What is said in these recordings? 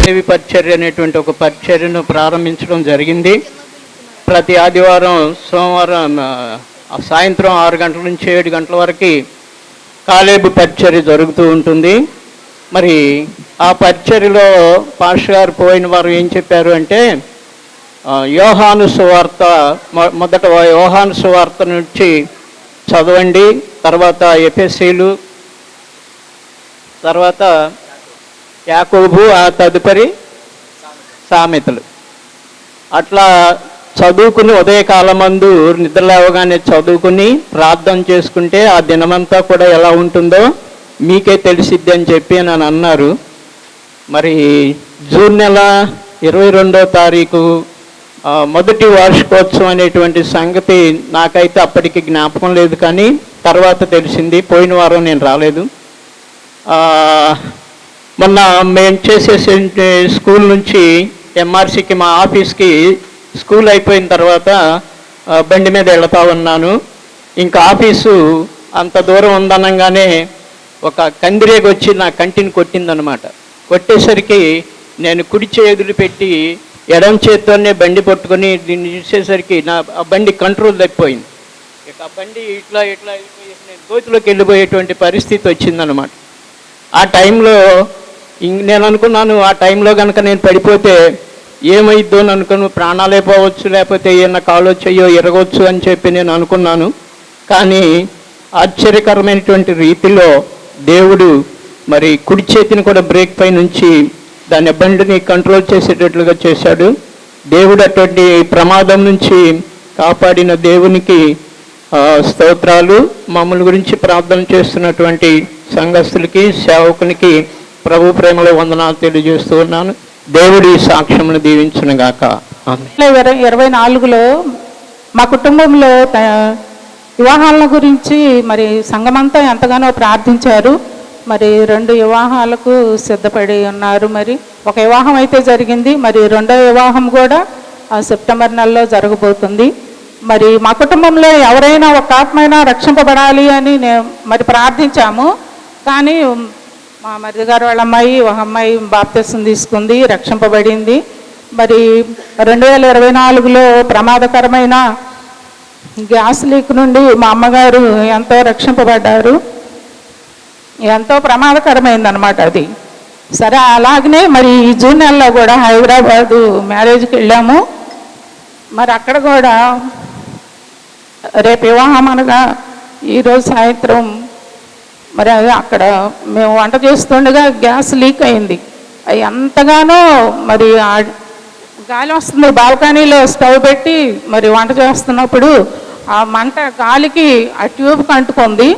దేవి పరిచర్య అనేటువంటి ఒక పరిచర్యను ప్రారంభించడం జరిగింది. ప్రతి ఆదివారం, సోమవారం సాయంత్రం 6 గంటల నుంచి 7 గంటల వరకు కాలేబు పరిచర్య జరుగుతూ ఉంటుంది. మరి ఆ పరిచర్యలో పాస్టర్ గారు పోయిన వారు ఏం చెప్పారు అంటే, యోహాను సువార్త మొదట యోహాను సువార్త నుంచి చదవండి, తర్వాత ఎఫెసీలు, తర్వాత యాకోబు, ఆ తదుపరి సామెతలు అట్లా చదువుకుని ఉదయకాలమందు నిద్రలేవగానే చదువుకుని ప్రార్థన చేసుకుంటే ఆ దినమంతా కూడా ఎలా ఉంటుందో మీకే తెలిసిద్ది అని చెప్పి నన్ను అన్నారు. మరి జూన్ నెల 22వ తారీఖు మొదటి వార్షికోత్సవం అనేటువంటి సంగతి నాకైతే అప్పటికి జ్ఞాపకం లేదు, కానీ తర్వాత తెలిసింది. పోయిన వారం నేను రాలేదు. మొన్న మేము చేసే స్కూల్ నుంచి ఎంఆర్సీకి, మా ఆఫీస్కి స్కూల్ అయిపోయిన తర్వాత బండి మీద వెళ్తా ఉన్నాను. ఇంకా ఆఫీసు అంత దూరం ఉందనగానే ఒక కందిరేగి వచ్చి నా కంటిని కొట్టిందనమాట. కొట్టేసరికి నేను కుడి చేతులు పెట్టి ఎడం చేత్తోనే బండి పట్టుకొని దీన్ని చూసేసరికి ఆ బండి కంట్రోల్ తప్పిపోయింది. ఇక ఆ బండి ఇట్లా వెళ్ళిపోయి నేను గోతిలోకి వెళ్ళిపోయేటువంటి పరిస్థితి వచ్చిందనమాట. ఆ టైంలో నేను అనుకున్నాను, ఆ టైంలో కనుక నేను పడిపోతే ఏమైద్దో అని అనుకుని ప్రాణాలే పోవచ్చు, లేకపోతే ఏమన్నా కాలో చెయ్యో ఎరగవచ్చు అని చెప్పి నేను అనుకున్నాను. కానీ ఆశ్చర్యకరమైనటువంటి రీతిలో దేవుడు మరి కుడి చేతిని కూడా బ్రేక్ పై నుంచి దాని బండిని కంట్రోల్ చేసేటట్లుగా చేశాడు. దేవుడు అటువంటి ప్రమాదం నుంచి కాపాడిన దేవునికి స్తోత్రాలు. మమ్మల్ని గురించి ప్రార్థన చేస్తున్నటువంటి సంఘస్థులకి, సేవకునికి ప్రభు ప్రేమలో వందనాలు తెలియజేస్తూ ఉన్నాను. దేవుడి సాక్ష్యమును దీవించునుగాక. 2024లో మా కుటుంబంలో వివాహాల గురించి మరి సంఘమంతా ఎంతగానో ప్రార్థించారు. మరి 2 వివాహాలకు సిద్ధపడి ఉన్నారు. మరి ఒక వివాహం అయితే జరిగింది, మరి 2వ వివాహం కూడా సెప్టెంబర్ నెలలో జరగబోతుంది. మరి మా కుటుంబంలో ఎవరైనా ఒక ఆత్మైనా రక్షింపబడాలి అని మరి ప్రార్థించాము. కానీ మా మరిది గారు వాళ్ళ అమ్మాయి, ఒక అమ్మాయి బాప్తిసం తీసుకుంది, రక్షింపబడింది. మరి 2024లో ప్రమాదకరమైన గ్యాస్ లీక్ నుండి మా అమ్మగారు ఎంతో రక్షింపబడ్డారు. ఎంతో ప్రమాదకరమైందనమాట అది. సరే, అలాగనే మరి ఈ జూన్ నెలలో కూడా హైదరాబాదు మ్యారేజ్కి వెళ్ళాము. మరి అక్కడ కూడా రేపు వివాహం అనగా ఈరోజు సాయంత్రం మరి అక్కడ మేము వంట చేస్తుండగా గ్యాస్ లీక్ అయింది. అవి ఎంతగానో మరి గాలి వస్తుంది. బాల్కనీలో స్టవ్ పెట్టి మరి వంట చేస్తున్నప్పుడు ఆ మంట గాలికి ఆ ట్యూబ్కి అంటుకుంది.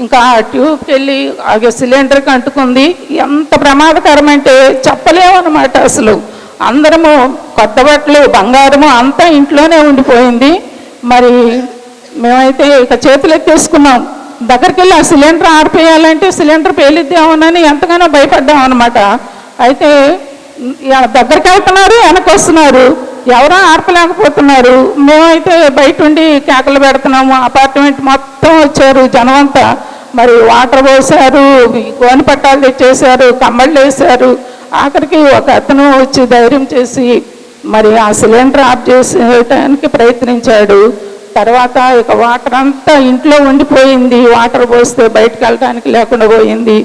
ఇంకా ఆ ట్యూబ్కి వెళ్ళి ఆ సిలిండర్కి అంటుకుంది. ఎంత ప్రమాదకరం అంటే చెప్పలేమన్నమాట. అసలు అందరము కొత్త బట్టలు, బంగారము అంతా ఇంట్లోనే ఉండిపోయింది. మరి మేమైతే ఇక చేతులు ఎత్తేసుకున్నాం. దగ్గరికి వెళ్ళి ఆ సిలిండర్ ఆరిపోయాలంటే సిలిండర్ పేలిద్దామని ఎంతగానో భయపడ్డాం అనమాట. అయితే దగ్గరికి వెళ్తున్నారు, వెనక్కి వస్తున్నారు, ఎవరో ఆర్పలేకపోతున్నారు. మేమైతే బయట ఉండి కేకలు పెడుతున్నాము. అపార్ట్మెంట్ మొత్తం వచ్చారు జనం అంతా. మరి వాటర్ పోసారు, గోని పట్టాలు తెచ్చేశారు, కమ్మళ్ళు వేశారు. ఆఖరికి ఒక అతను వచ్చి ధైర్యం చేసి మరి ఆ సిలిండర్ ఆఫ్ చేసేయటానికి ప్రయత్నించాడు. తర్వాత ఇక వాటర్ అంతా ఇంట్లో ఉండిపోయింది. వాటర్ పోస్తే బయటకు వెళ్ళడానికి లేకుండా పోయింది.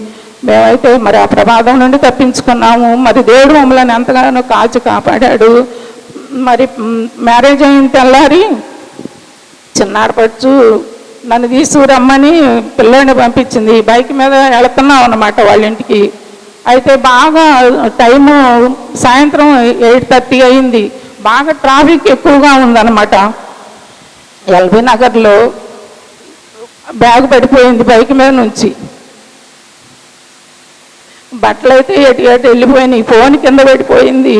మేమైతే మరి ఆ ప్రమాదం నుండి తప్పించుకున్నాము. మరి దేవుడు మమ్మల్ని ఎంతగానో కాచి కాపాడాడు. మరి మ్యారేజ్ అయిన తెల్లారి చిన్నారపచ్చు నన్ను తీసుకురమ్మని పిల్లని పంపించింది. బైక్ మీద వెళుతున్నాం అన్నమాట వాళ్ళ ఇంటికి. అయితే బాగా టైము సాయంత్రం 8:30 అయింది. బాగా ట్రాఫిక్ ఎక్కువగా ఉందన్నమాట. ఎల్బీ నగర్లో బ్యాగ్ పడిపోయింది బైక్ మీద నుంచి. బట్టలు అయితే ఎటు వెళ్ళిపోయినాయి, ఫోన్ కింద పడిపోయింది,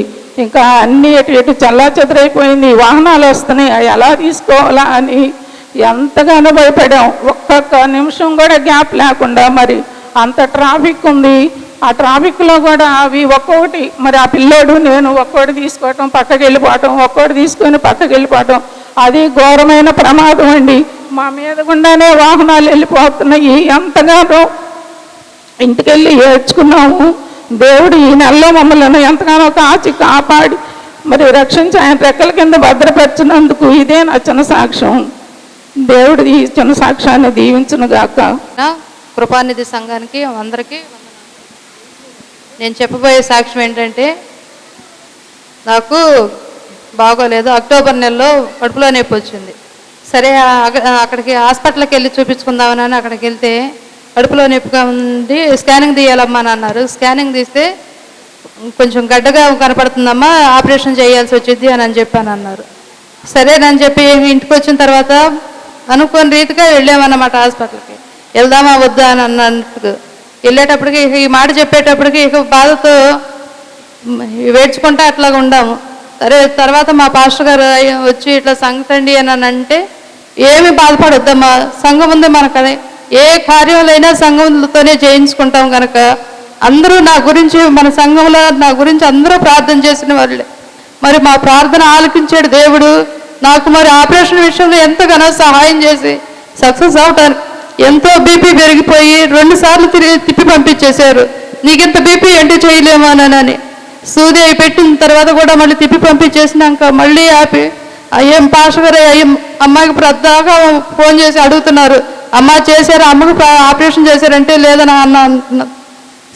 ఇంకా అన్నీ ఎటు చల్లాచెదరైపోయింది. వాహనాలు వస్తున్నాయి, అవి ఎలా తీసుకోవాలా అని ఎంతగానో భయపడాం. ఒక్కొక్క నిమిషం కూడా గ్యాప్ లేకుండా మరి అంత ట్రాఫిక్ ఉంది. ఆ ట్రాఫిక్లో కూడా అవి ఒక్కొక్కటి మరి ఆ పిల్లోడు నేను ఒక్కొక్కటి తీసుకోవటం, పక్కకి వెళ్ళిపోవటం, ఒక్కొక్కటి తీసుకొని పక్కకి వెళ్ళిపోవటం, అది ఘోరమైన ప్రమాదం అండి. మా మీద గుండానే వాహనాలు వెళ్ళిపోతున్నాయి. ఎంతగానో ఇంటికెళ్ళి ఏడ్చుకున్నాము. దేవుడు ఈ నెలలో మమ్మల్ని ఎంతగానో కాచి కాపాడి మరి రక్షించి ఆయన రెక్కల కింద భద్రపరిచినందుకు ఇదే నా చిన్న సాక్ష్యం. దేవుడు ఈ చిన్న సాక్ష్యాన్ని దీవించును గాక. కృపానిధి సంఘానికి అందరికీ నేను చెప్పబోయే సాక్ష్యం ఏంటంటే, నాకు బాగోలేదు, అక్టోబర్ నెలలో కడుపులో నొప్పి వచ్చింది. సరే అక్కడికి హాస్పిటల్కి వెళ్ళి చూపించుకుందామని అక్కడికి వెళ్తే కడుపులో నొప్పిగా ఉంది, స్కానింగ్ తీయాలమ్మా అని అన్నారు. స్కానింగ్ తీస్తే కొంచెం గడ్డగా కనపడుతుందమ్మా, ఆపరేషన్ చేయాల్సి వచ్చింది అని చెప్పాను అన్నారు. సరేనని చెప్పి ఇంటికి వచ్చిన తర్వాత అనుకోని రీతిగా వెళ్ళామన్నమాట హాస్పిటల్కి. వెళ్దామా వద్దా అని అన్నట్టుగా వెళ్ళేటప్పటికి ఈ మాట చెప్పేటప్పటికి ఇక బాధతో వేడ్చుకుంటా అట్లాగా ఉండాము. సరే తర్వాత మా పాస్టర్ గారు వచ్చి ఇట్లా సంగతండి అని అంటే, ఏమి బాధపడొద్దమ్మా, సంఘం ఉంది మనకనే, ఏ కార్యాలైనా సంఘంతోనే చేయించుకుంటాం కనుక అందరూ నా గురించి, మన సంఘంలో నా గురించి అందరూ ప్రార్థన చేసిన వాళ్ళే. మరి మా ప్రార్థన ఆలకించాడు దేవుడు. నాకు మరి ఆపరేషన్ విషయంలో ఎంతగానో సహాయం చేసి సక్సెస్ అవటానికి, ఎంతో బీపీ పెరిగిపోయి 2 సార్లు తిప్పి పంపించేశారు. నీకెంత బీపీ ఏంటి చేయలేమోనని సూది అయి పెట్టిన తర్వాత కూడా మళ్ళీ తిప్పి పంపించేసినాక మళ్ళీ ఆపి ఏం పాస్టర్ గారు అమ్మాయికి ప్రద్దాగా ఫోన్ చేసి అడుగుతున్నారు, అమ్మ చేశారు, అమ్మకు ఆపరేషన్ చేశారంటే లేదని అన్న.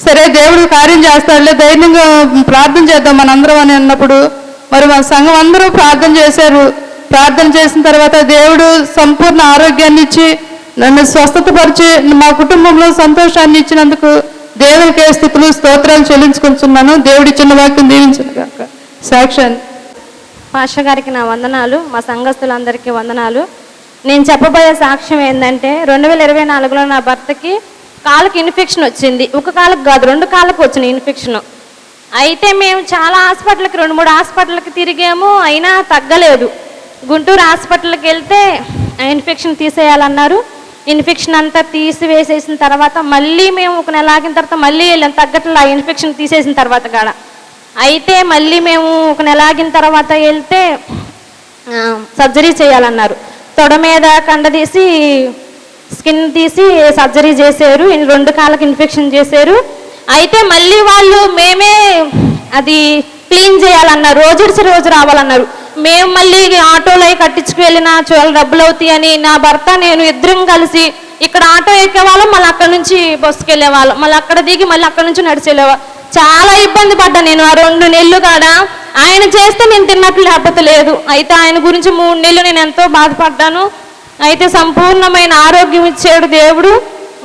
సరే దేవుడు కార్యం చేస్తాడులే, ధైర్యంగా ప్రార్థన చేద్దాం మనందరం అని అన్నప్పుడు మరి మన సంఘం అందరూ ప్రార్థన చేశారు. ప్రార్థన చేసిన తర్వాత దేవుడు సంపూర్ణ ఆరోగ్యాన్ని ఇచ్చి నన్ను స్వస్థతపరిచి మా కుటుంబంలో సంతోషాన్ని ఇచ్చినందుకు దేవుడికి స్థితులు స్తోత్రాలు చెల్లించుకుంటున్నాను. దేవుడి చిన్న వాక్యం దీవించను గాక. సాక్ష్యాన్ని పాస్టర్ గారికి నా వందనాలు, మా సంఘస్థులందరికీ వందనాలు. నేను చెప్పబోయే సాక్ష్యం ఏంటంటే, 2024లో నా భర్తకి కాలుకి ఇన్ఫెక్షన్ వచ్చింది. ఒక కాలుకు కాదు, 2 కాళ్ళకు వచ్చిన ఇన్ఫెక్షన్. అయితే మేము చాలా హాస్పిటల్కి 2-3 హాస్పిటల్కి తిరిగాము, అయినా తగ్గలేదు. గుంటూరు హాస్పిటల్కి వెళ్తే ఇన్ఫెక్షన్ తీసేయాలన్నారు. ఇన్ఫెక్షన్ అంతా తీసివేసేసిన తర్వాత మళ్ళీ మేము 1 నెల ఆగిన తర్వాత మళ్ళీ వెళ్ళాం, తగ్గట్లా ఇన్ఫెక్షన్ తీసేసిన తర్వాత కాడ. అయితే మళ్ళీ మేము 1 నెల ఆగిన తర్వాత వెళ్తే సర్జరీ చేయాలన్నారు. తొడ మీద కండ తీసి స్కిన్ తీసి సర్జరీ చేశారు. 2 కాళ్ళకి ఇన్ఫెక్షన్ చేశారు. అయితే మళ్ళీ వాళ్ళు మేమే అది క్లీన్ చేయాలన్నారు, రోజు రావాలన్నారు. మేము మళ్ళీ ఆటోలో కట్టించుకు వెళ్ళిన చాలా డబ్బులు అవుతాయి అని నా భర్త నేను ఇద్దరం కలిసి ఇక్కడ ఆటో ఎక్కేవాళ్ళం, మళ్ళీ అక్కడ నుంచి బస్సుకి వెళ్ళేవాళ్ళం, మళ్ళీ అక్కడ దిగి మళ్ళీ అక్కడ నుంచి నడిచేవాళ్ళం. చాలా ఇబ్బంది పడ్డా నేను ఆ 2 నెలలు కాడ. ఆయన చేస్తే నేను తిన్నట్లు లేకపోతే లేదు. అయితే ఆయన గురించి 3 నెలలు నేను ఎంతో బాధపడ్డాను. అయితే సంపూర్ణమైన ఆరోగ్యం ఇచ్చాడు దేవుడు.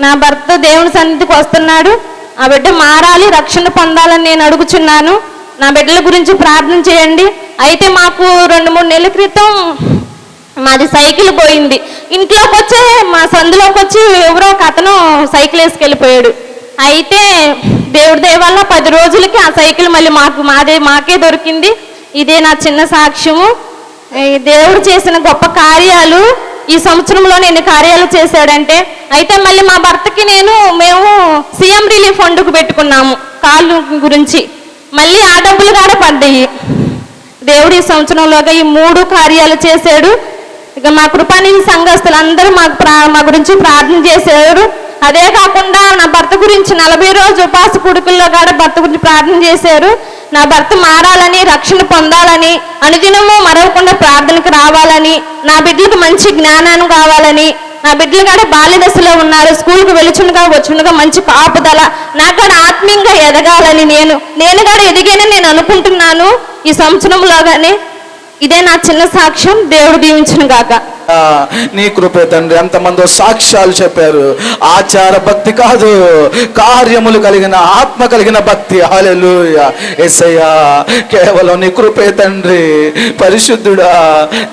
నా భర్త దేవుని సన్నిధికి వస్తున్నాడు. ఆ బిడ్డ మారాలి, రక్షణ పొందాలని నేను అడుగుచున్నాను. నా బిడ్డల గురించి ప్రార్థన చేయండి. అయితే మాకు 2-3 నెలల క్రితం మాది సైకిల్ పోయింది. ఇంట్లోకి వచ్చే మా సందులోకి వచ్చి ఎవరో ఒక అతను సైకిల్ వేసుకెళ్ళిపోయాడు. అయితే దేవుడి దయ వల్ల 10 రోజులకి ఆ సైకిల్ మళ్ళీ మాకే దొరికింది. ఇదే నా చిన్న సాక్ష్యము. దేవుడు చేసిన గొప్ప కార్యాలు ఈ సంవత్సరంలో ఎన్ని కార్యాలు చేశాడంటే, అయితే మళ్ళీ మా భర్తకి మేము సీఎం రిలీఫ్ ఫండ్కు పెట్టుకున్నాము కాళ్ళు గురించి. మళ్ళీ ఆ డబ్బులు కూడా పడ్డాయి. దేవుడు ఈ సంవత్సరంలోగా ఈ 3 కార్యాలు చేశాడు. ఇక మా కృపానిధి సంఘస్థులందరూ మా గురించి ప్రార్థన చేశారు. అదే కాకుండా నా భర్త గురించి 40 రోజు ఉపాస కుడుకుల్లో కూడా భర్త గురించి ప్రార్థన చేశారు. నా భర్త మారాలని, రక్షణ పొందాలని, అనుదినము మరవకుండా ప్రార్థనకు రావాలని, నా బిడ్డలకు మంచి జ్ఞానాన్ని కావాలని, నా బిడ్డలు కూడా బాల్య దశలో ఉన్నారు, స్కూల్కి వెలుచునుగా వచ్చునుగా మంచి కాపుదల, నాకు కూడా ఆత్మీయంగా ఎదగాలని నేను కూడా ఎదిగానని నేను అనుకుంటున్నాను ఈ సంవత్సరంలోగానే. ఇదే నా చిన్న సాక్ష్యం. దేవుడు దీవించును గాక. నీ కృపే తండ్రి. ఎంతమందో సాక్ష్యాలు చెప్పారు. ఆచార భక్తి కాదు, కార్యములు కలిగిన ఆత్మ కలిగిన భక్తి. హల్లెలూయా. యేసయ్యా కేవలం నీ కృపే తండ్రి. పరిశుద్ధుడా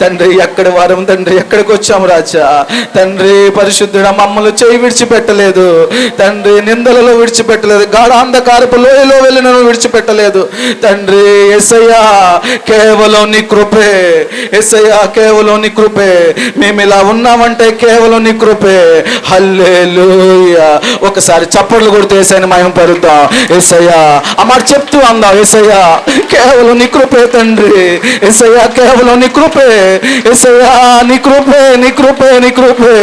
తండ్రి, ఎక్కడి వారం తండ్రి, ఎక్కడికి వచ్చాము రాజా తండ్రి. పరిశుద్ధుడా మమ్మల్ని చేయి విడిచిపెట్టలేదు తండ్రి, నిందలలో విడిచిపెట్టలేదు, గాఢాంధకారపు లోయలో వెళ్ళిన విడిచిపెట్టలేదు తండ్రి. యేసయ్యా కేవలం నీ కృపే. యేసయ్యా కేవలం నీ కృపే. మేము ఇలా ఉన్నామంటే కేవలం నీ కృపే. హల్లెలూయా. ఒకసారి చప్పట్లు కొడుతూ యేసయ్యని మహిమ పరుద్దాం. యేసయ్యా ఆ మాట చెప్తూ అందాం. యేసయ్యా కేవలం నీ కృపే తండ్రి. యేసయ్యా కేవలం నీ కృపే. యేసయ్యా నీ కృపే, నీ కృపే, నీ కృపే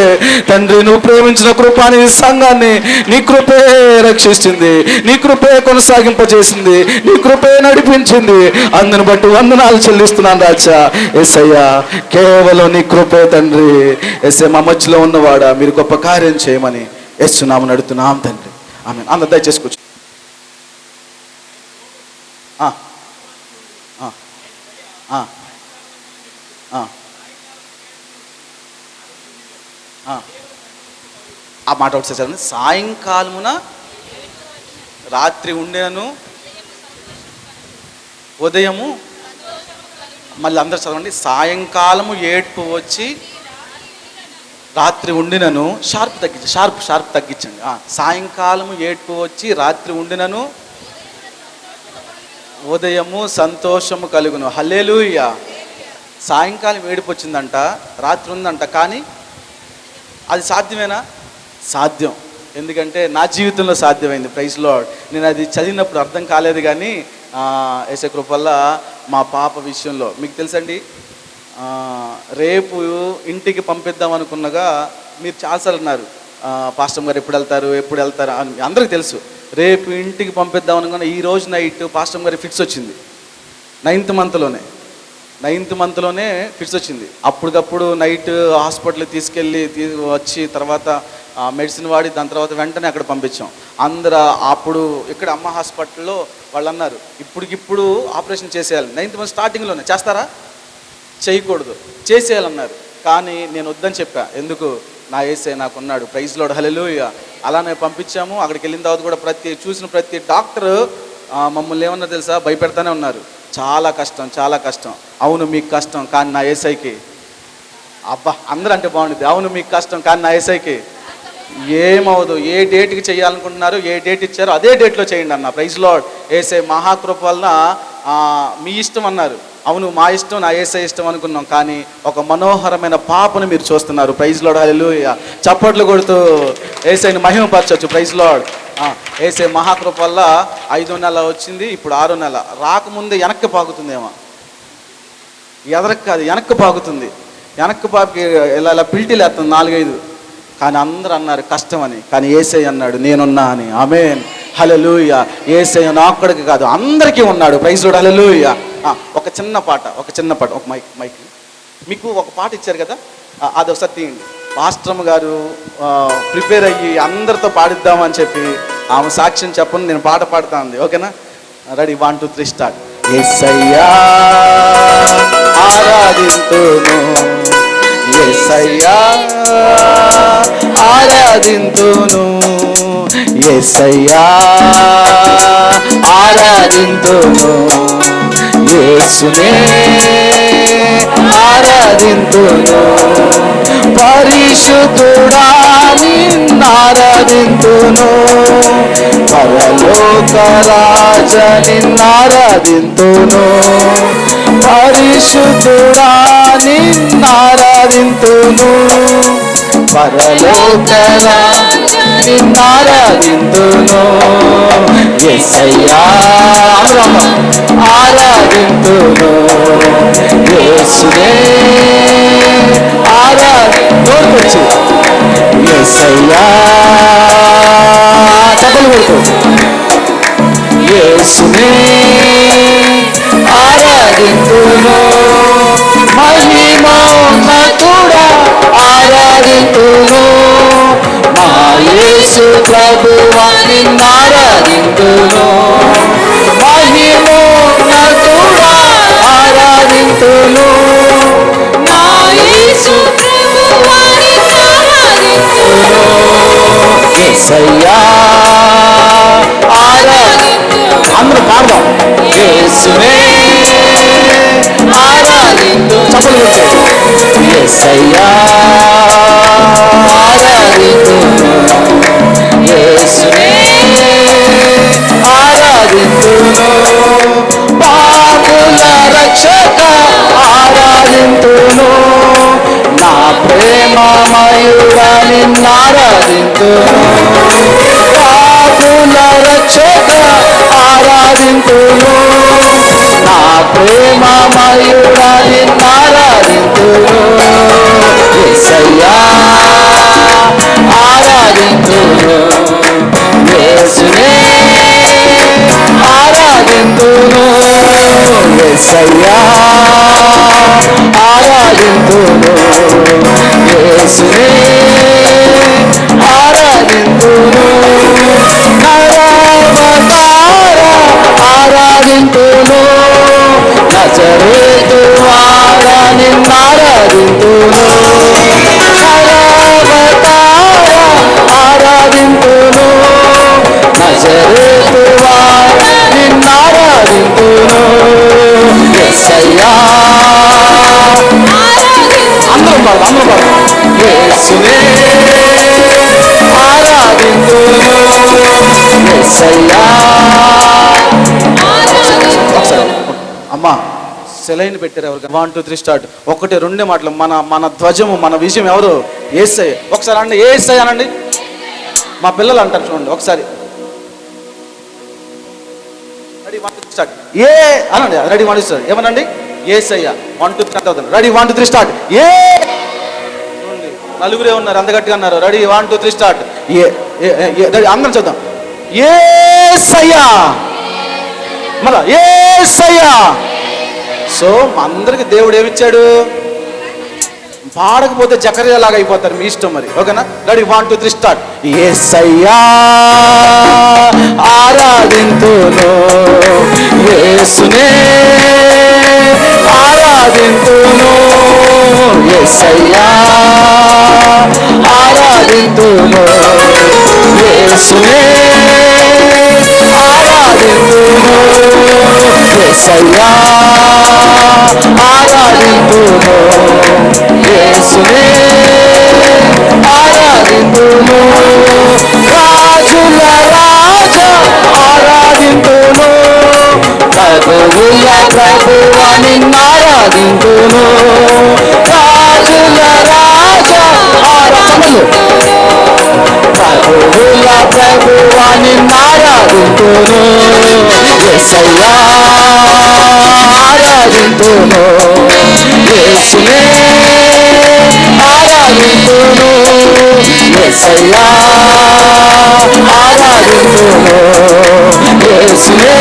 తండ్రి. నువ్వు ప్రేమించిన కృప నీ సంఘాన్ని నీ కృపే రక్షించింది, నీ కృపే కొనసాగింపజేసింది, నీ కృపే నడిపించింది. అందును బట్టి వందనాలు చెల్లిస్తున్నాను రాజా. యేసయ్యా కేవలం నీ కృపే తండ్రి. యేసయ్య మా మధ్యలో ఉన్నవాడా మీరు గొప్ప కార్యం చేయమని యేసునామమున అడుగుతున్నాం తండ్రి. ఆమేన్. అందరూ దయచేసి కూర్చో. ఆ మాట ఒకటి చదవండి. సాయంకాలమున రాత్రి ఉండేను, ఉదయము, మళ్ళీ అందరూ చదవండి. సాయంకాలము ఏడ్పు వచ్చి రాత్రి ఉండినను, షార్ప్ తగ్గించండి. సాయంకాలము ఏడ్పు వచ్చి రాత్రి ఉండినను, ఉదయము సంతోషము కలుగును. హల్లెలూయా. సాయంకాలం ఏడుపు వచ్చిందంట, రాత్రి ఉందంట, కానీ అది సాధ్యమేనా? సాధ్యం. ఎందుకంటే నా జీవితంలో సాధ్యమైంది. Praise lord. నేను అది చదివినప్పుడు అర్థం కాలేదు, కానీ యేసయ్య కృప వల్ల మా పాప విషయంలో మీకు తెలుసండి, రేపు ఇంటికి పంపిద్దాం అనుకున్నగా మీరు చాలాసార్లు అన్నారు, పాస్టర్ గారు ఎప్పుడు వెళ్తారు అని అందరికీ తెలుసు. రేపు ఇంటికి పంపిద్దాం అనుకున్న ఈ రోజు నైట్ పాస్టర్ గారి ఫిక్స్ వచ్చింది. 9th మంత్లోనే ఫిట్స్ వచ్చింది. అప్పటికప్పుడు నైట్ హాస్పిటల్కి తీసుకెళ్ళి వచ్చి తర్వాత మెడిసిన్ వాడి దాని తర్వాత వెంటనే అక్కడ పంపించాం. అందరూ అప్పుడు ఇక్కడ అమ్మ హాస్పిటల్లో వాళ్ళు అన్నారు, ఇప్పటికిప్పుడు ఆపరేషన్ చేసేయాలి. 9th మంత్ స్టార్టింగ్లోనే చేస్తారా? చేయకూడదు, చేసేయాలన్నారు. కానీ నేను వద్దని చెప్పా. ఎందుకు? నా యేసయ్య నాకున్నాడు. Praise Lord. హల్లెలూయా. అలానే పంపించాము. అక్కడికి వెళ్ళిన తర్వాత కూడా చూసిన ప్రతి డాక్టర్ మమ్మల్ని ఏమన్నా తెలుసా, భయపెడతానే ఉన్నారు. చాలా కష్టం, చాలా కష్టం. అవును మీకు కష్టం, కానీ నా యేసయ్యకి, అబ్బా అందరూ అంటే బాగుంటుంది. అవును మీకు కష్టం, కానీ నా యేసయ్యకి ఏమవదు. ఏ డేట్కి చేయాలనుకుంటున్నారు, ఏ డేట్ ఇచ్చారో అదే డేట్లో చేయండి అన్న. Praise lord. యేసయ్య మహాకృప వలన మీ ఇష్టం అన్నారు. అవును మా ఇష్టం, నా యేసయ్య ఇష్టం అనుకున్నాం, కానీ ఒక మనోహరమైన పాపను మీరు చూస్తున్నారు. Praise Lord. హల్లెలూయా. చప్పట్లు కొడుతూ యేసయ్యని మహిమపరచొచ్చు. Praise lord. యేసయ్య మహాకృప వల్ల 5వ నెల వచ్చింది, ఇప్పుడు 6వ నెల. రాకముందే వెనక్కి పాకుతుందేమో, ఎదరకు కాదు వెనక్కి పాకుతుంది. వెనక్కి పాకి ఇలా పిల్టీలు వేస్తుంది 4-5. కానీ అందరూ అన్నారు కష్టమని, కానీ యేసయ్య అన్నాడు నేనున్నా అని. ఆమేన్. హల్లెలూయా. యేసయ్య నాకొక్కడికి కాదు అందరికీ ఉన్నాడు. Praise Lord. హల్లెలూయా. ఒక చిన్న పాట, ఒక మైక్ మీకు ఒక పాట ఇచ్చారు కదా, అది ఒకసారి తీయండి. పాస్టర్ గారు ప్రిపేర్ అయ్యి అందరితో పాడిద్దామని చెప్పి ఆమె సాక్ష్యం చెప్పండి, నేను పాట పాడుతా ఉంది. ఓకేనా? రెడీ? 1 2 3 స్టార్ట్. యేసయ్యా ఆరాధింతును, యేసయ్యా ఆరాధింతును, యేసయ్యా ఆరాధింతును, యేసునే ఆరాధింతును, పరిశుద్ధుడా నిన్నారాధింతును, పరలోక రాజ నిన్నారాధింతును, పరిశుద్ధుడా నిన్నారాధింతును, పరలోక రాజ నిన్నారాధింతును, యేసయ్యా ఆరాధింతును, యేసునే నోరుకొచ్చి యేసయ్యా డబ్బులు కొడుతూ యేసునే ఆరాధింతును, మహిమోన్నతుడా ఆరాధింతును, మా యేసు ప్రభువా నిన్నారాధింతును, మహిమోన్నతుడా ఆరాధింతును, మా యేసు ప్రభువా నిన్నారాధింతును, యేసయ్యా ఆరాధింతును. అందరూ పాడదాం. యేసునే ఆరాధింతును, యేసయ్యా ఆరాధింతును, యేసునే ఆరాధింతును, పాపుల రక్షక ఆరాధింతును, నా ప్రేమమయుడా నిన్నారాధింతును, పాపుల రక్షక ఆరాధింతును, నా ప్రేమమయుడా నిన్నారాధింతును, యేసయ్యా ఆరాధింతును, యేసునే ఆరాధింతును, యేసయ్యా ఆరాధింతును, యేసునే ఆరాధింతును, నరవతార ఆరాధింతును, నజరేతు వాడ నిన్నారాధింతును, నరవతార ఆరాధింతును, నజరేతు వాడ నిన్నారాధింతును, యేసయ్యా అందరూ పాడు యేసునే ఆరాధింతును, యేసయ్యా. ఒకసారి అమ్మా సెలైన్ పెట్టారు ఎవరు? 1 2 3 స్టార్ట్. 1 2 మాటలు. మన ధ్వజము మన విజయం ఎవరు? యేసయ్య. ఒకసారి అండి యేసయ్య అనండి. మా పిల్లలు అంటారు చూడండి ఒకసారి. Ready 1 2 3 start. ఏ అనండి. Ready 1 2 3 start. ఏమనండి? యేసయ్య. 1 2 3 అవుతుంది. Ready 1 2 3 start. ఏ చూడండి నలుగురే ఉన్నారు, అంత గట్టిగా అన్నారు. Ready 1 2 3 start. ఏ రెడీ అందరం చూద్దాం. యేసయ్య. మళ్ళా యేసయ్య. సో అందరికి దేవుడు ఏమిచ్చాడు? పాడకపోతే జకర్యా లాగా అయిపోతారు, మీ ఇష్టం మరి. ఓకేనా? Ready 1 2 3 start. యేసయ్యా ఆరాధింతును, యేసునే ఆరాధింతును, యేసయ్యా ఆరాధింతును, యేసునే ఆరాధింతును, యేసయ్యా ఆరాధింతును, యేసునే ఆరాధింతును, రాజుల రాజా ఆరాధింతును, ప్రభువుల ప్రభువా నిన్నారాధింతును, రాజుల రాజా ఆరాధింతును, ప్రభువుల ప్రభువా నిన్నారాధింతును, యేసయ్యా ఆరాధింతును, యేసునే ఆరాధింతును, యేసయ్యా ఆరాధింతును, యేసునే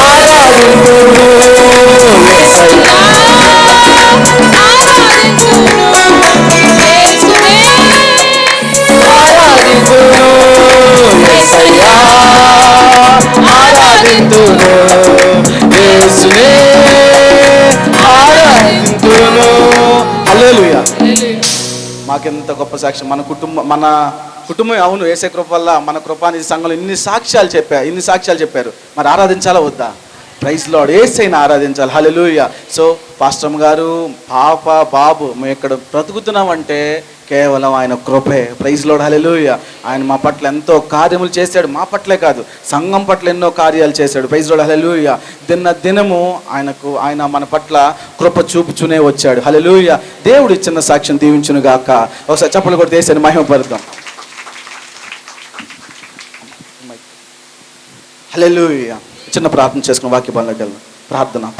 ఆరాధింతును, యేసయ్యా ఆరాధింతును, యేసయ్యా ఆరాధింతును, యేసునే ఆరాధింతును. హల్లెలూయా. మాకెంత గొప్ప సాక్ష్యం. మన కుటుంబం అవును యేసే కృప వల్ల మన కృపానిధి సంఘంలో ఇన్ని సాక్ష్యాలు చెప్పారు. మరి ఆరాధించాలా వద్దా? Praise lord. యేసయ్యని ఆరాధించాలి. హల్లెలూయా. సో పాస్టర్ గారు, పాప, బాబు మేము ఇక్కడ బ్రతుకుతున్నామంటే కేవలం ఆయన కృపే. Praise Lord. హల్లెలూయా. ఆయన మా పట్ల ఎంతో కార్యములు చేశాడు. మా పట్లే కాదు, సంఘం పట్ల ఎన్నో కార్యాలు చేశాడు. Praise Lord. హల్లెలూయా. దినము ఆయన మన పట్ల కృప చూపుతూనే వచ్చాడు. హల్లెలూయా. దేవుడు ఇచ్చిన సాక్ష్యం దీవించును గాక. ఒకసారి చప్పలు కొట్టి యేసయ్యని మహిమపరుద్దాం. హల్లెలూయా. చిన్న ప్రార్థన చేసుకుని వాక్య పనులకు వెళ్దాం.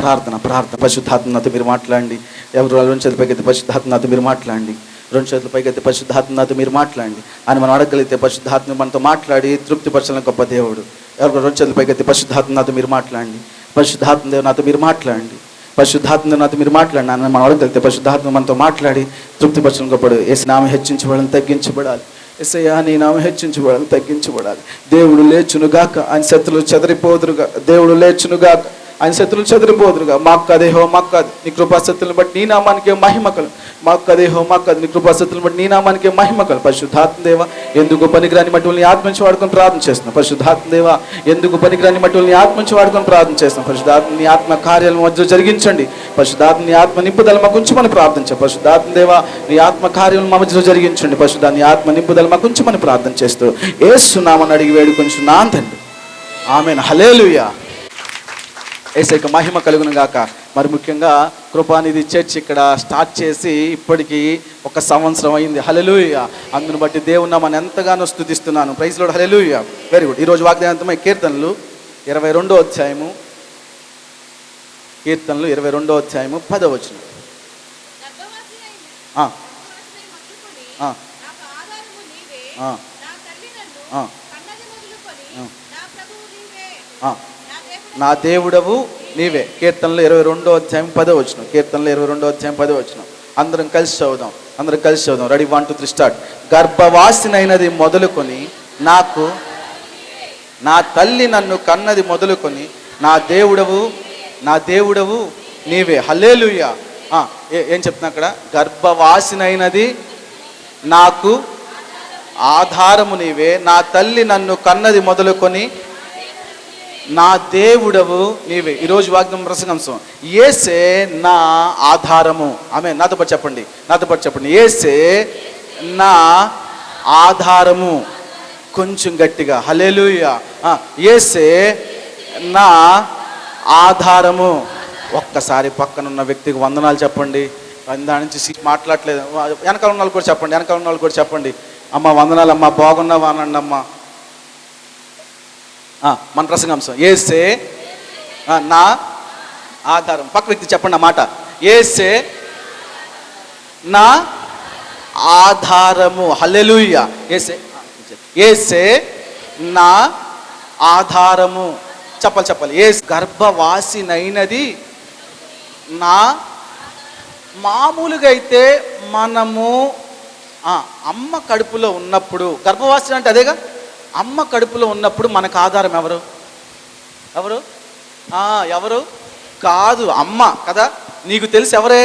ప్రార్థన. పరిశుద్ధాత్మతో మీరు మాట్లాడండి. ఎవరు 2 చేతుల పైకెత్తి పరిశుద్ధాత్మతో మీరు మాట్లాడండి. 2 చేతుల పైకెత్తి పరిశుద్ధాత్మతో మీరు మాట్లాడండి అని మనం అడగలిగితే పరిశుద్ధాత్మ మనతో మాట్లాడి తృప్తిపరచడం గొప్ప దేవుడు. ఎవరు 2 చేతుల పైకెత్తి పరిశుద్ధాత్మతో మీరు మాట్లాడండి. పరిశుద్ధాత్మ దేవ నాతో మీరు మాట్లాడండి. పరిశుద్ధాత్మ నాతో మీరు మాట్లాడండి అని మనం అడగలిగితే పరిశుద్ధాత్మ మనతో మాట్లాడి తృప్తిపరచడం గొప్పడు. యేసు నామం హెచ్చించబడాలి, తగ్గించబడాలి. యేసయ్యా నీ నామం హెచ్చించబడాలి, తగ్గించబడాలి. దేవుడు లేచునుగాక, ఆయన శత్రులు చెదరిపోదురుగా. దేవుడు లేచునుగాక, ఆయన శత్రులు చెదిరిపోదురుగా. మాకు కదేహో మాకు కాదు, నీ కృపాశక్తులను బట్టి నీ నామానికే మహిమకలు. మాకు కదేహో మాకు కాదు, నీ కృపాశక్తులను బట్టి నీ నామానికే మహిమకలు. పరిశుద్ధాత్మ దేవ ఎందుకు పనికిరాని మట్టుల్ని ఆత్మించి వాడుకొని ప్రార్థన చేస్తున్నాం. పరిశుద్ధాత్మ దేవ ఎందుకు పనికిరాని మట్టుల్ని ఆత్మించి వాడుకొని ప్రార్థన చేస్తున్నాం. పరిశుద్ధాత్మ నీ ఆత్మ కార్యాల మధ్య జరిగించండి. పరిశుద్ధాత్మ నీ ఆత్మ నింపుదల మాకు ఉంచమని ప్రార్థించాం. పరిశుద్ధాత్మ దేవ నీ ఆత్మ కార్యాలను మా మధ్యలో జరిగించండి. పరిశుద్ధాత్మ నీ ఆత్మ నింపుదల మాకు ఉంచమని ప్రార్థన చేస్తూ యేసు నామమున అడిగి వేడుకొంచున్నాను తండ్రి. ఆమేన్. హల్లెలూయా. యేసయ్యకు మహిమ కలుగును గాక. మరి ముఖ్యంగా కృపానిధి చర్చ్ ఇక్కడ స్టార్ట్ చేసి ఇప్పటికి 1 సంవత్సరం అయింది. హల్లెలూయా. అందును బట్టి దేవుని నామాన్ని ఎంతగానో స్తుతిస్తున్నాను. Praise Lord. Hallelujah. Very good. ఈరోజు వాగ్దానమై కీర్తనలు 22వ అధ్యాయము, కీర్తనలు 22వ అధ్యాయము 10వ వచనం. నా దేవుడవు నీవే. కీర్తనలు 22వ అధ్యాయం 10వ వచనం. కీర్తనలు 22వ అధ్యాయం 10వ వచనం. అందరం కలిసి చదువుదాం. Ready, 1 2 3 start. గర్భవాసినైనది మొదలుకొని నాకు, నా తల్లి నన్ను కన్నది మొదలుకొని నా దేవుడవు నీవే. హల్లెలూయా. ఏం చెప్తున్నా అక్కడ? గర్భవాసినైనది నాకు ఆధారము నీవే, నా తల్లి నన్ను కన్నది మొదలుకొని నా దేవుడవు నీవే. ఈరోజు వాగ్దానం ప్రసంగంశం, యేసే నా ఆధారము. ఆమె నాతో పాటు చెప్పండి. యేసే నా ఆధారము. కొంచెం గట్టిగా హల్లెలూయా. యేసే నా ఆధారము. ఒక్కసారి పక్కనున్న వ్యక్తికి వందనాలు చెప్పండి. దాని నుంచి మాట్లాడలేదు. వెనకాల ఉన్న వాళ్ళు కూడా చెప్పండి. అమ్మ వందనాలు అమ్మ, బాగున్నావా అనండి అమ్మ. మన ప్రసంగాంశం, యేసే నా ఆధారం. పక్క వ్యక్తి చెప్పండి ఆ మాట. యేసే నా ఆధారము. హల్లెలూయా. యేసే నా ఆధారము. చెప్పాలి. ఏ గర్భవాసినైనది నా. మామూలుగా అయితే మనము అమ్మ కడుపులో ఉన్నప్పుడు, గర్భవాసి అంటే అదేగా, అమ్మ కడుపులో ఉన్నప్పుడు మనకు ఆధారం ఎవరు కాదు, అమ్మ కదా. నీకు తెలిసి ఎవరే?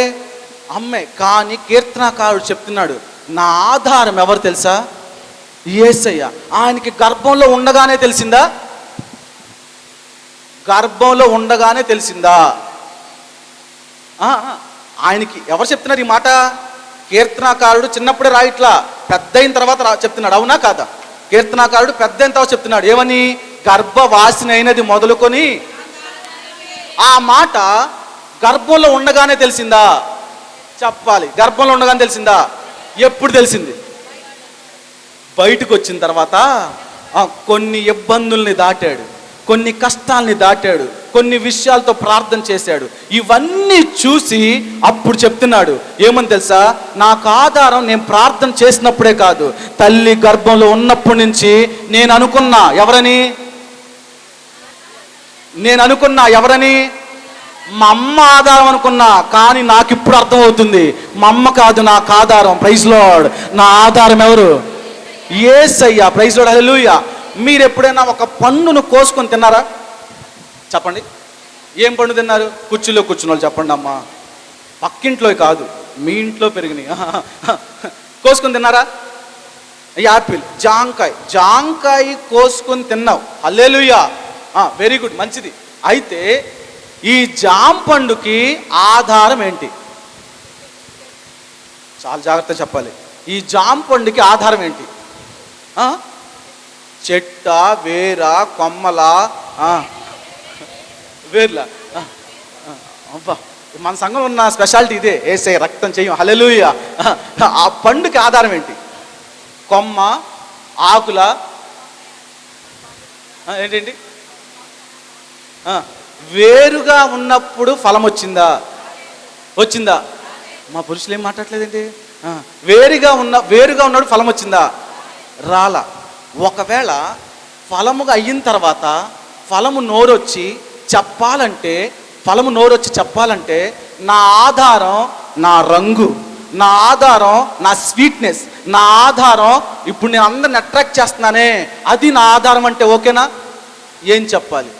అమ్మే. కానీ కీర్తనకారుడు చెప్తున్నాడు, నా ఆధారం ఎవరు తెలుసా? యేసయ్య. ఆయనకి గర్భంలో ఉండగానే తెలిసిందా? ఆయనకి ఎవరు చెప్తున్నారు ఈ మాట? కీర్తనాకారుడు చిన్నప్పుడే రాయిట్లా, పెద్ద అయిన తర్వాత చెప్తున్నాడు. అవునా కాదా? కీర్తనాకారుడు పెద్ద అయిన తర్వాత చెప్తున్నాడు ఏమని? గర్భవాసినైనది మొదలుకొని. ఆ మాట గర్భంలో ఉండగానే తెలిసిందా? చెప్పాలి. గర్భంలో ఉండగానే తెలిసిందా? ఎప్పుడు తెలిసింది? బయటకు వచ్చిన తర్వాత కొన్ని ఇబ్బందుల్ని దాటాడు, కొన్ని కష్టాల్ని దాటాడు, కొన్ని విషయాలతో ప్రార్థన చేశాడు. ఇవన్నీ చూసి అప్పుడు చెప్తున్నాడు ఏమని తెలుసా? నాకు ఆధారం నేను ప్రార్థన చేసినప్పుడే కాదు, తల్లి గర్భంలో ఉన్నప్పటి నుంచి నేను అనుకున్నా. ఎవరని? మా అమ్మ ఆధారం అనుకున్నా. కానీ నాకు ఇప్పుడు అర్థమవుతుంది, మా అమ్మ కాదు నాకు ఆధారం. Praise Lord. నా ఆధారం ఎవరు? యేసయ్య. Praise Lord. హల్లెలూయా. మీరు ఎప్పుడైనా ఒక పండును కోసుకొని తిన్నారా? చెప్పండి. ఏం పండు తిన్నారు? కుర్చీలో కూర్చున్న వాళ్ళు చెప్పండి అమ్మా. పక్కింట్లో కాదు, మీ ఇంట్లో పెరిగినాయి. కోసుకొని తిన్నారా? యాపిల్, జాంకాయ కోసుకొని తిన్నావు. హల్లెలూయా. వెరీ గుడ్, మంచిది. అయితే ఈ జామ పండుకి ఆధారం ఏంటి? చాలా జాగ్రత్తగా చెప్పాలి. ఈ జామ పండుకి ఆధారం ఏంటి? చెట్ట, వేర, కొమ్మల, వేర్ల. అబ్బా, మన సంఘంలో ఉన్న స్పెషాలిటీ ఇదే. ఏసే రక్తం చెయ్యం. హల్లెలూయా. ఆ పండుకి ఆధారం ఏంటి? కొమ్మ, ఆకుల, ఏంటండి? వేరుగా ఉన్నప్పుడు ఫలం వచ్చిందా? మా పురుషులు ఏం మాట్లాడలేదండి. వేరుగా ఉన్నప్పుడు ఫలం వచ్చిందా? రాలా. ఒకవేళ ఫలముగా అయిన తర్వాత ఫలము నోరొచ్చి చెప్పాలంటే నా ఆధారం నా రంగు, నా ఆధారం నా స్వీట్నెస్, నా ఆధారం ఇప్పుడు నేను అందరిని అట్రాక్ట్ చేస్తున్నానే, అది నా ఆధారం అంటే ఓకేనా? ఏం చెప్పాలి?